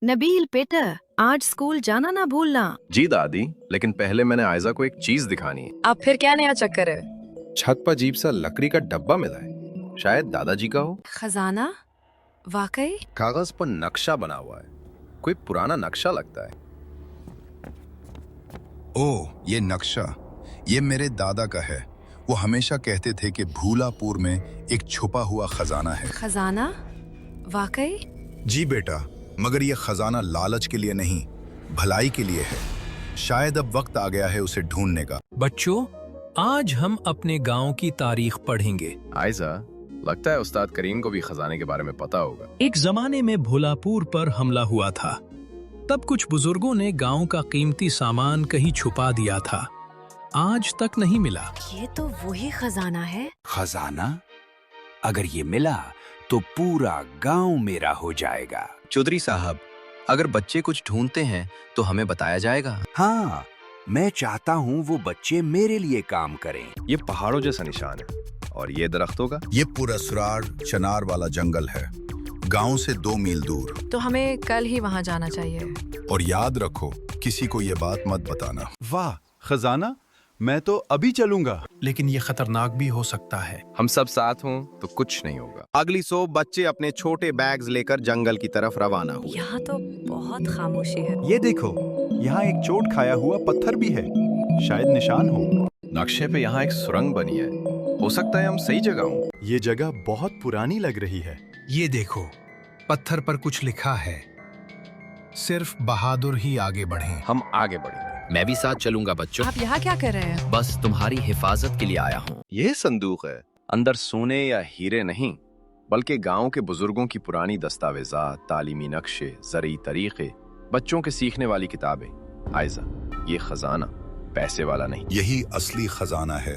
नबील बेटा, आज स्कूल जाना ना भूलना। जी दादी, लेकिन पहले मैंने आयजा को एक चीज दिखानी है। अब फिर क्या नया चक्कर है? छत पर अजीब सा लकड़ी का डब्बा मिला है, शायद दादाजी का हो। खजाना? वाकई? कागज पर नक्शा बना हुआ है, कोई पुराना नक्शा लगता है। ओह, ये नक्शा, ये मेरे दादा का है। वो हमेशा कहते थे कि भूलापुर में एक छुपा हुआ खजाना है। खजाना? वाकई? जी बेटा, मगर ये खजाना लालच के लिए नहीं, भलाई के लिए है। शायद अब वक्त आ गया है उसे ढूंढने का। बच्चों, आज हम अपने गांव की तारीख पढ़ेंगे। आयजा, लगता है उस्ताद करीम को भी खजाने के बारे में पता होगा। एक जमाने में भोलापुर पर हमला हुआ था। तब कुछ बुजुर्गों ने गांव का कीमती सामान कहीं छुपा दिया था, आज तक नहीं मिला। ये तो वही खजाना है। खजाना? अगर ये मिला तो पूरा गांव मेरा हो जाएगा। चौधरी साहब, अगर बच्चे कुछ ढूंढते हैं तो हमें बताया जाएगा। हाँ, मैं चाहता हूँ वो बच्चे मेरे लिए काम करें। ये पहाड़ों जैसा निशान है, और ये दरख्तों का। ये पुरस्रार चनार वाला जंगल है, गांव से 2 मील दूर। तो हमें कल ही वहाँ जाना चाहिए। और याद रखो, किसी को ये बात मत बताना। वाह, खजाना! मैं तो अभी चलूंगा। लेकिन ये खतरनाक भी हो सकता है। हम सब साथ हों तो कुछ नहीं होगा। अगली 100 बच्चे अपने छोटे बैग्स लेकर जंगल की तरफ रवाना हुए। यहाँ तो बहुत खामोशी है। ये देखो, यहाँ एक चोट खाया हुआ पत्थर भी है, शायद निशान हो। नक्शे पे यहाँ एक सुरंग बनी है, हो सकता है हम सही जगह हों। ये जगह बहुत पुरानी लग रही है। ये देखो, पत्थर पर कुछ लिखा है, सिर्फ बहादुर ही आगे बढ़ें। हम आगे बढ़ेंगे। मैं भी साथ चलूंगा बच्चों। आप यहाँ क्या कर रहे हैं? बस तुम्हारी हिफाजत के लिए आया हूँ। यह संदूक है, अंदर सोने या हीरे नहीं, बल्कि गांव के बुजुर्गों की पुरानी दस्तावेजात, तालीमी नक्शे, ज़रूरी तरीके, बच्चों के सीखने वाली किताबें। आयजा, ये खजाना पैसे वाला नहीं। यही असली खजाना है,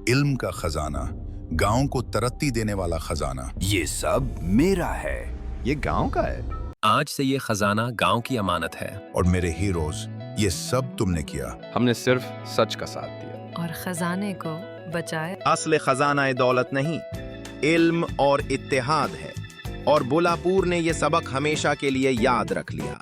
इल्म का खजाना, गांव को तरक्की देने वाला खजाना। ये सब मेरा है। ये गांव का है। आज से ये खजाना गांव की अमानत है। और मेरे हीरोज, ये सब तुमने किया। हमने सिर्फ सच का साथ दिया और खजाने को बचाए। असली खजाना दौलत नहीं, इल्म और इत्तेहाद है। और भोलापुर ने ये सबक हमेशा के लिए याद रख लिया।